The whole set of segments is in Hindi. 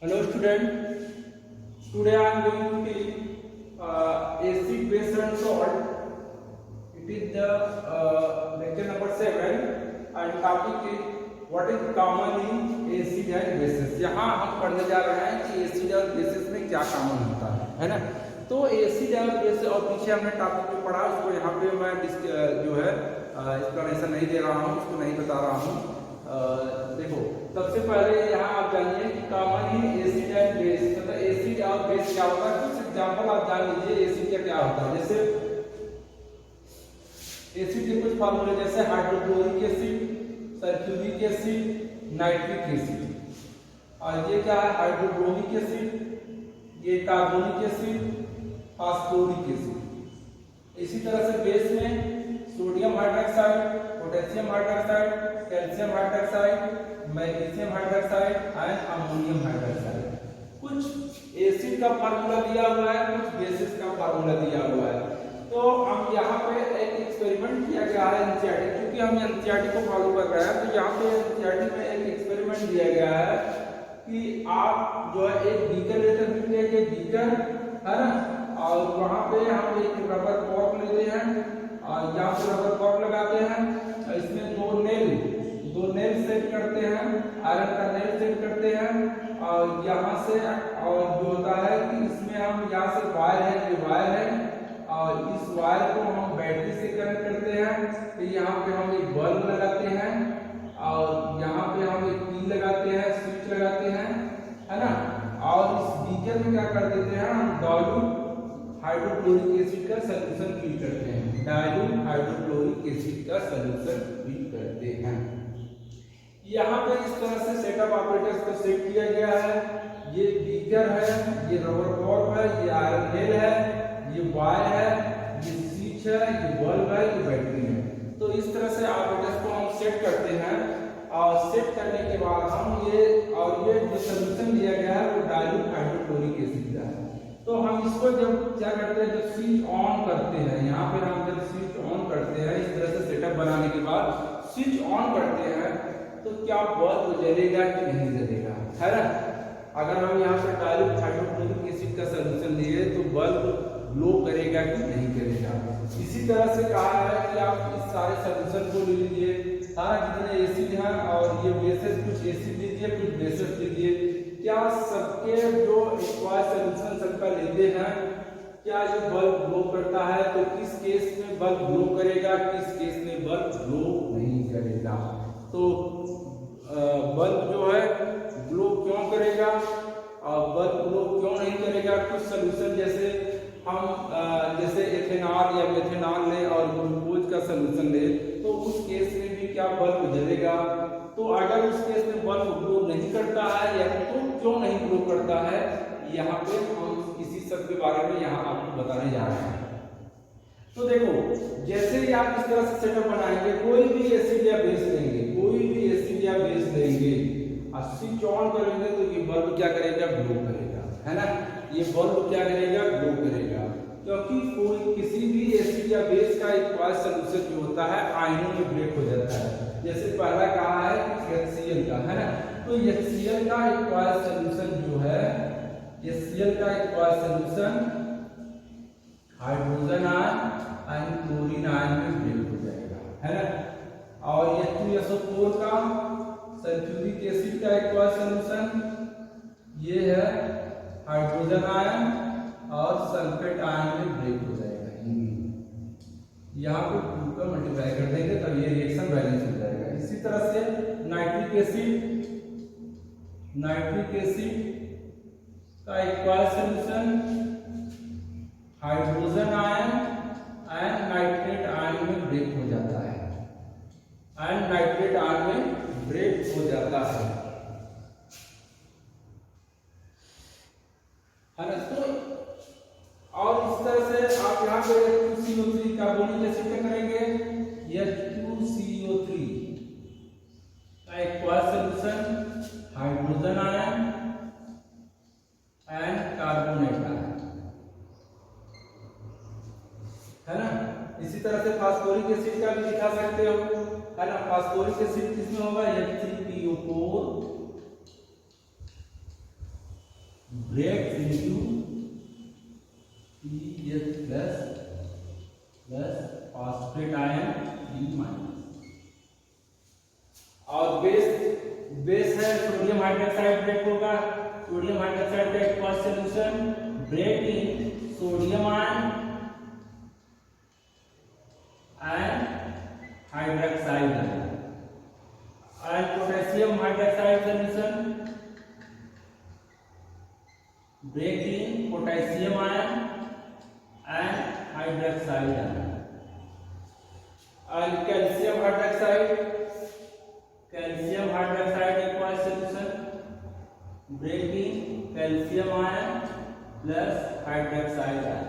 Hello student, today I am going to teach acid base and salt. It is the lecture number 7 and topic is what is common in acid and bases. यहाँ हम पढ़ने जा रहे हैं कि acid और bases में क्या common होता है ना। तो acid और base और पीछे हमने टॉपिक में पढ़ा, उसको यहाँ पे मैं जो है एक्सप्लेनेशन नहीं दे रहा हूँ, उसको नहीं बता रहा हूँ। देखो सबसे पहले यहाँ आप जानिए कि common in acid and base, मतलब एसिड और बेस क्या होता है। कुछ एग्जांपल आप जान लीजिए एसिड का क्या होता है। जैसे एसिड के कुछ फार्मूले जैसे hydrochloric acid, sulphuric acid, nitric acid. और ये क्या है, हाइड्रोक्लोरिक एसिड, ये कार्बोनिक एसिड, फास्फोरिक एसिड। इसी तरह से बेस में sodium hydroxide, potassium hydroxide, calcium hydroxide, magnesium hydroxide and ammonium hydroxide. कुछ एसिड का फार्मूला दिया हुआ है, कुछ बेसिस का फार्मूला दिया हुआ है। तो हम यहाँ पे एक एक्सपेरिमेंट किया गया है एनसीईआरटी, क्योंकि हम एनसीईआरटी को फॉलो कर रहे हैं। तो यहाँ पे एनसीईआरटी में एक एक्सपेरिमेंट दिया गया है कि आप जो है एक बीकर लेते हैं, एक बीकर है ना, और वहाँ पे हम एक रबर कॉर्क लेते हैं और यहाँ पे रबर कॉर्क लगाते हैं। इसमें दो नेल सेट करते हैं, आयरन का नेल सेट करते हैं और यहाँ से, और जो होता है कि इसमें हम यहाँ से वायर है, ये वायर है और इस वायर को हम बैटरी से कनेक्ट करते हैं। तो यहाँ पे हम एक बल्ब लगाते हैं और यहाँ पे हम एक की लगाते हैं, स्विच लगाते हैं, है ना। और इस बीकर में क्या कर देते हैं, हम डाइल्यूट हाइड्रोक्लोरिक एसिड का सॉल्यूशन फिल करते हैं, डाइल्यूट हाइड्रोक्लोरिक एसिड का सॉल्यूशन फिल करते हैं। यहाँ पे इस तरह से सेटअप ऑपरेटर्स को सेट किया गया है। ये बीकर है, ये रबर कॉर्क है, ये आयरन नेल है, ये वायर है, ये स्विच है, ये बल्ब है, ये बैटरी है। तो इस तरह से ऑपरेटर्स को हम सेट करते हैं और सेट करने के बाद हम ये जो सॉल्यूशन दिया गया है वो डाइल्यूट हाइड्रोक्लोरिक एसिड का है। तो हम इसको जब क्या करते हैं, जब स्विच ऑन करते हैं, यहाँ पे हम जब स्विच ऑन करते हैं, इस तरह से सेटअप बनाने के बाद स्विच ऑन करते हैं, तो क्या बल्ब जलेगा कि नहीं जलेगा, है ना। अगर हम यहाँ पे डाइल्यूट हाइड्रोक्लोरिक एसिड का सॉल्यूशन लिए तो बल्ब ग्लो करेगा कि नहीं करेगा। इसी तरह से कहा है कि आप इस सारे सॉल्यूशन को ले लीजिए, सारा जितने एसिड हैं और ये बेसेस, कुछ एसिड लीजिए, कुछ बेसेस लीजिए। क्या सबके जो एक्वायर्ड सॉल्यूशन सबका लेते हैं, क्या ये बल्ब ग्लो करता है? तो किस केस में बल्ब ग्लो करेगा, किस केस में बल्ब ग्लो नहीं करेगा। तो बल्ब जो है ग्लो क्यों करेगा और बल्ब ग्लो क्यों नहीं करेगा। कुछ सॉल्यूशन जैसे हम जैसे एथेनॉल या मेथेनॉल ले और ग्लूकोज का सॉल्यूशन ले, तो उस केस में भी क्या बल्ब जलेगा। तो अगर उस केस में बल्ब ग्लो नहीं करता है या तो क्यों नहीं ग्लो करता है, यहाँ पे हम इसी सब के बारे में यहाँ आपको बताने जा रहे हैं। तो देखो जैसे ही आप इस तरह से सेटअप बनाएंगे, कोई भी एसिड या बेस लेंगे, कोई भी एसिड या बेस लेंगे और स्विच ऑन करेंगे तो ये बल्ब क्या करेगा, ग्लो करेगा, है ना। ये बल्ब क्या करेगा, ग्लो करेगा, क्योंकि कोई किसी भी एसिड या बेस का एक्वायर्ड सॉल्यूशन जो होता है आयनों में ब्रेक हो जाता है। जैसे पहला कहा है कि HCl का, है ना। तो HCl का एक्वायर्ड सॉल्यूशन जो है, HCl का acquired solution hydrogen ion and chlorine ion में ब्रेक हो जाएगा, है ना। और H2SO4 का सल्फ्यूरिक एसिड का एक्वायर्ड सॉल्यूशन ये है हाइड्रोजन आयन और सल्फेट आयन में ब्रेक हो जाएगा। यहाँ पे 2 का मल्टीप्लाई कर देंगे तब ये रिएक्शन बैलेंस हो जाएगा। इसी तरह से नाइट्रिक एसिड का acquired solution hydrogen ion and nitrate ion में ब्रेक हो जाता है, एंड नाइट्रेट आयन में ब्रेक हो जाता है ना। तो और इस तरह से आप यहाँ पे H2CO3 कार्बोनिक एसिड का करेंगे, H2CO3 का acquired solution hydrogen ion and carbonate ion, है ना। इसी तरह से फास्फोरिक एसिड का भी दिखा सकते हो, है ना। फास्फोरिक एसिड किसमें होगा, H3PO4 और बेस है सोडियम हाइड्रोक्साइड ब्रेक होगा, सोडियम हाइड्रोक्साइड का aqueous solution break in sodium ion and hydroxide and potassium hydroxide solution break in potassium ion and hydroxide ion and calcium hydroxide aqueous solution break in calcium ion plus hydroxide ion,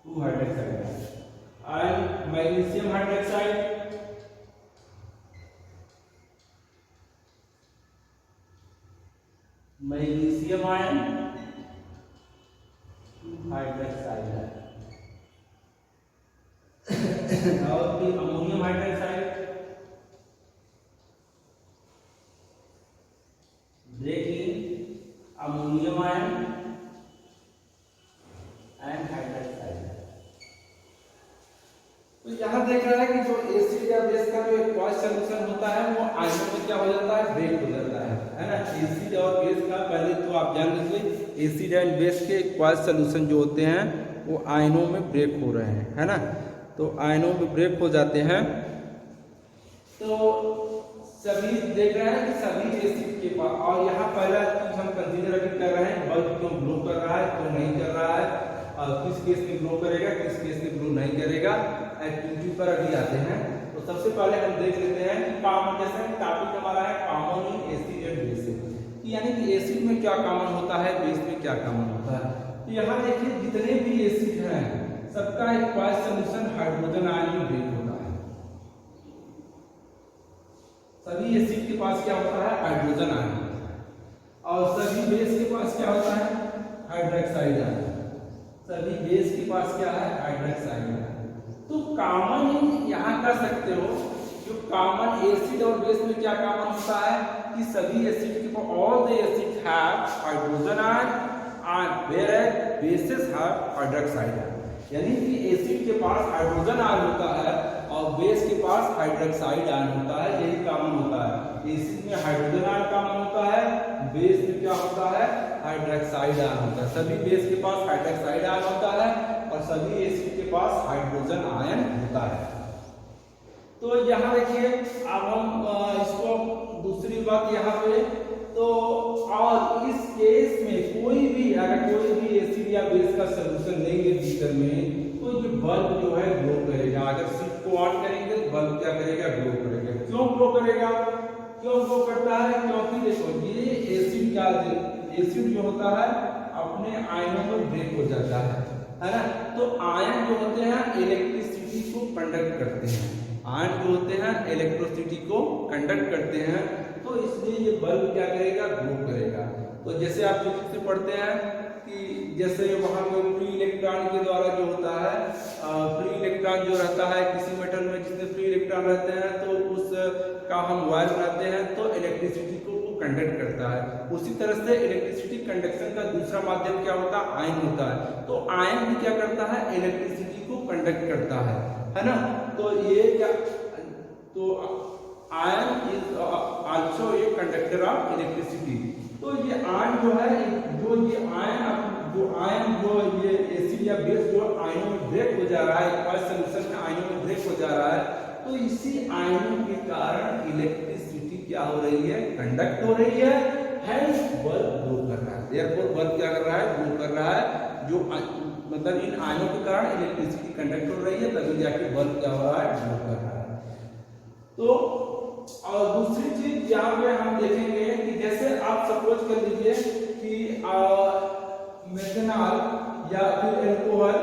2 hydroxide ion and magnesium hydroxide magnesium ion, 2 hydroxide ion और फिर ammonium hydroxide break in ammonium ion and hydroxide. तो यहाँ देख रहा है कि जो एसिड या बेस का जो एक्वस सॉल्यूशन होता है वो आयनों में क्या हो जाता है, ब्रेक हो जाता है ना। एसिड और बेस का पहले तो आप जान लीजिए, एसिड एंड बेस के एक्वस सॉल्यूशन जो होते हैं वो आयनों में ब्रेक हो रहे हैं, है ना। तो आयनों में ब्रेक हो जाते हैं। तो सभी देख रहे हैं कि सभी एसिड के पास, और यहाँ पहला चीज हम कंसीडर अभी कर रहे हैं, बल्ब क्यों ग्लो कर रहा है, क्यों नहीं कर रहा है, किस केस में ग्लो करेगा, किस केस में ग्लो नहीं करेगा, एक्टिविटी पर अभी आते हैं। तो सबसे पहले हम देख लेते हैं कि कॉमन, जैसे टॉपिक हमारा है common in acid and base, यानी कि एसिड में क्या कॉमन होता है, बेस में क्या कॉमन होता है। तो यहाँ देखिए जितने भी एसिड हैं सबका एक्वस सॉल्यूशन हाइड्रोजन आयन में ब्रेक होता है। सभी एसिड के पास क्या होता है, हाइड्रोजन आयन, और सभी बेस के पास क्या होता है, हाइड्रोक्साइड आयन। सभी बेस के पास क्या है, हाइड्रोक्साइड आयन। तो कॉमन यहाँ कर सकते हो, जो कॉमन एसिड और बेस में क्या कॉमन होता है कि सभी एसिड के पास, all the acid have hydrogen ion and whereas bases have hydroxide ion. यानी कि एसिड के पास हाइड्रोजन आयन होता है और बेस के पास हाइड्रोक्साइड आयन होता है, यही कॉमन होता है। एसिड में हाइड्रोजन आयन कॉमन होता है, बेस में क्या होता है, हाइड्रोक्साइड आयन होता है। सभी बेस के पास हाइड्रोक्साइड आयन होता है और सभी एसिड के पास हाइड्रोजन आयन होता है। तो यहाँ देखिए अब हम इसको दूसरी बात यहाँ पे, तो और इस केस में कोई भी, अगर कोई भी एसिड या बेस का सॉल्यूशन लेंगे बीकर में, तो ये बल्ब जो है ग्लो करेगा। अगर स्विच को ऑन करेंगे तो बल्ब क्या करेगा, ग्लो करेगा। क्यों ग्लो करेगा, क्यों ग्लो करता है, क्योंकि देखो ये एसिड क्या, एसिड जो होता है अपने आयनों में ब्रेक हो जाता है ना। तो आयन जो होते हैं इलेक्ट्रिसिटी को कंडक्ट करते हैं, आयन जो होते हैं इलेक्ट्रिसिटी को कंडक्ट करते हैं, तो इसलिए ये बल्ब क्या करेगा, ग्लो करेगा। तो जैसे आप फिजिक्स से पढ़ते हैं कि जैसे वहां पर फ्री इलेक्ट्रॉन के द्वारा जो होता है, फ्री इलेक्ट्रॉन जो रहता है किसी मेटल में जितने फ्री इलेक्ट्रॉन रहते हैं तो उस का हम वायर बनाते हैं तो इलेक्ट्रिसिटी को वो कंडक्ट करता है। उसी तरह से इलेक्ट्रिसिटी कंडक्शन का दूसरा माध्यम क्या होता है, आयन होता है। तो आयन भी क्या करता है, इलेक्ट्रिसिटी को कंडक्ट करता है ना। तो ये क्या, तो ion is also a conductor of electricity. तो ये आयन जो है, जो ये आयन जो ये एसिड या बेस जो आयनों में ब्रेक हो जा रहा है, एक्वस सॉल्यूशन में आयनों में ब्रेक हो जा रहा है, तो इसी आयनों के कारण इलेक्ट्रिसिटी क्या हो रही है, कंडक्ट हो रही है, हेंस बल्ब ग्लो कर रहा है। देयरफॉर बल्ब क्या कर रहा है, ग्लो कर रहा है। जो मतलब इन आयनों के कारण इलेक्ट्रिसिटी कंडक्ट हो रही है, तभी जाके बल्ब क्या हो रहा है, ग्लो कर रहा है। तो और दूसरी चीज यहाँ पे हम देखेंगे कि जैसे आप सपोज कर लीजिए कि मेथनॉल या फिर एल्कोहल,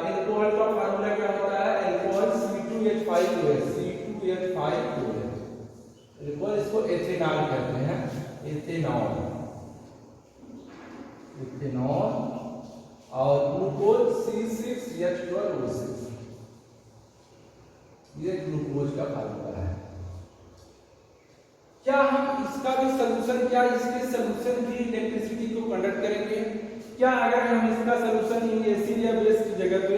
एल्कोहल का फार्मूला क्या होता है, एल्कोहल C2H5OH, C2H5OH। एल्कोहल इसको एथेनॉल कहते हैं, एथेनॉल, एथेनॉल, और ग्लूकोज C6H12O6, ये ग्लूकोज का फार्मूला है। क्या हम इसका भी सॉल्यूशन, क्या इसके सॉल्यूशन भी इलेक्ट्रिसिटी को कंडक्ट करेंगे? क्या अगर हम इसका सॉल्यूशन इन एसिड या बेस की जगह पे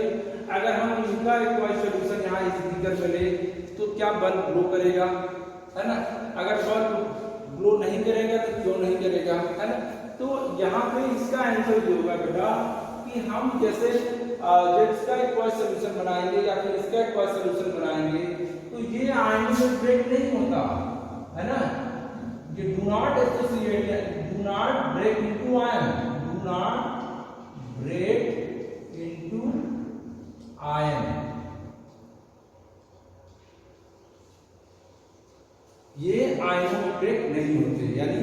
अगर हम इनका एक्वाइज सॉल्यूशन यहाँ इस बीकर में ले तो क्या बल्ब ग्लो करेगा? है ना। अगर बल्ब ग्लो नहीं करेगा तो क्यों नहीं करेगा, है ना। तो यहाँ पे इसका आंसर जो होगा बेटा कि हम जैसे जब इसका एक क्वास सोल्यूशन बनाएंगे या फिर इसका एक क्वास सोल्यूशन बनाएंगे तो ये आयन में ब्रेक नहीं होता, है ना। ये do not associate, do not break into ion, do not break into ion, ये आयनों में ब्रेक नहीं होते। यानी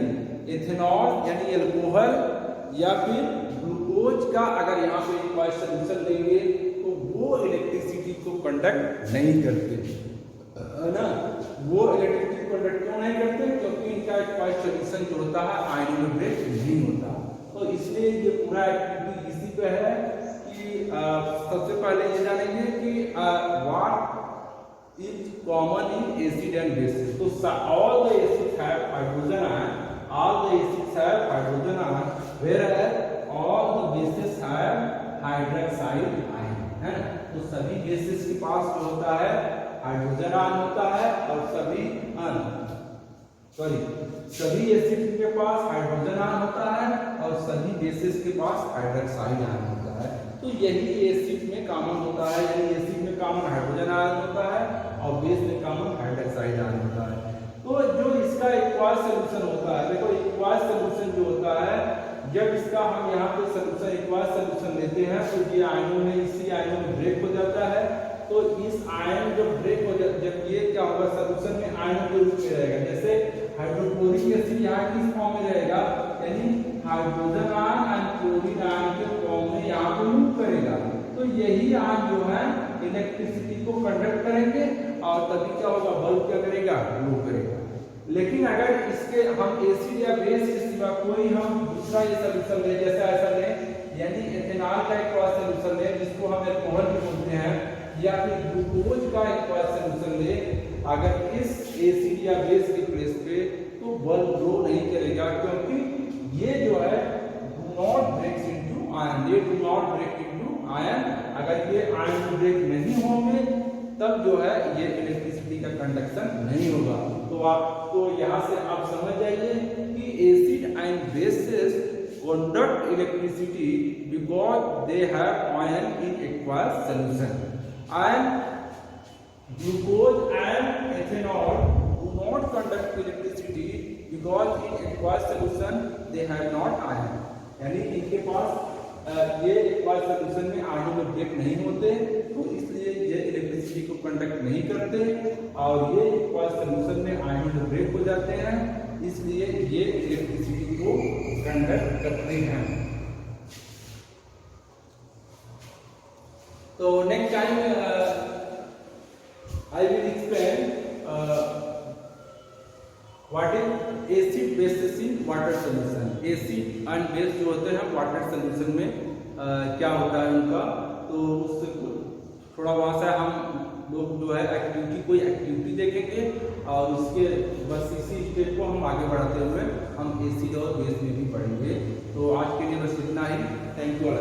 एथेनॉल यानी अल्कोहल या फिर ग्लूकोज का अगर यहाँ पे एक क्वास सोल्यूशन देंगे तो वो इलेक्ट्रिसिटी को कंडक्ट नहीं करते, है ना। वो इलेक्ट्रिसिटी कंडक्ट क्यों नहीं करते, क्योंकि इनका एक क्वास सोल्यूशन जो होता है आयनों में ब्रेक नहीं होता। तो इसलिए ये पूरा एक्टिविटी इसी पे है कि सबसे पहले ये जानेंगे कि what is common in acid and bases. So all the acids have hydrogen ion, all the acids have hydrogen ion, whereas all the bases have hydroxide ion, है ना। तो सभी बेसिस के पास जो होता है हाइड्रोजन आयन होता है और सभी एसिड के पास हाइड्रोजन आयन होता है और सभी बेसिस के पास हाइड्रोक्साइड आयन होता है। तो यही एसिड में कॉमन होता है, यानी एसिड में कॉमन हाइड्रोजन आयन होता है और बेस में कॉमन हाइड्रोक्साइड आयन होता है। तो जो इसका एक्वास सोल्यूशन होता है, देखो एक्वास सोल्यूशन जो होता है जब इसका हम यहाँ पे सोल्यूशन एक्वास सोल्यूशन लेते हैं तो ये आयनों में इसी आयनों में ब्रेक हो जाता है। तो इस आयन जब ब्रेक हो जाता, जब ये क्या होगा सोल्यूशन में आयनों के रूप में रहेगा, जैसे हाइड्रोक्लोरिक एसिड यहाँ किस फॉर्म में रहेगा, यानी hydrogen ion and chlorine ion के फॉर्म में यहाँ पे मूव करेगा। तो यही आयन जो है इलेक्ट्रिसिटी को कंडक्ट करेंगे और तभी क्या होगा, बल्ब क्या करेगा, ग्लो करेगा। लेकिन अगर इसके हम एसिड या बेस के सिवा कोई हम दूसरा ये सोल्यूशन ले, जैसा ऐसा लें, यानी एथेनॉल का एक क्वास सोल्यूशन लें जिसको हम अल्कोहल भी बोलते हैं, या फिर ग्लूकोज का एक क्वास सोल्यूशन ले, अगर इस एसिड या बेस के प्लेस पे, तो बल्ब ग्लो नहीं करेगा, क्योंकि ये जो है do not break into ion, ये do not break into ion. अगर ये आयन ब्रेक नहीं होंगे तब जो है ये इलेक्ट्रिसिटी का कंडक्शन नहीं होगा। तो आपको यहाँ से आप समझ जाइए कि acid and bases conduct electricity because they have ion in aqueous solution, and glucose and ethanol do not conduct electricity because in aqueous solution they have not ion, यानी इनके पास ये एक्वास सोल्यूशन में आयनों में ब्रेक नहीं होते, तो इसलिए ये इलेक्ट्रिसिटी को कंडक्ट नहीं करते, और ये एक्वास सोल्यूशन में आयनों में ब्रेक हो जाते हैं, इसलिए ये इलेक्ट्रिसिटी को कंडक्ट करते हैं। तो next time I will explain what is acid basis in water solution. Acid and base जो होते हैं वाटर सोल्यूशन में क्या होता है उनका, तो उससे थोड़ा वहां से हम लोग जो है एक्टिविटी, कोई एक्टिविटी देखेंगे और उसके बस इसी स्टेप को हम आगे बढ़ाते हुए हम एसिड और बेस में भी पढ़ेंगे। तो आज के लिए बस इतना ही। Thank you all.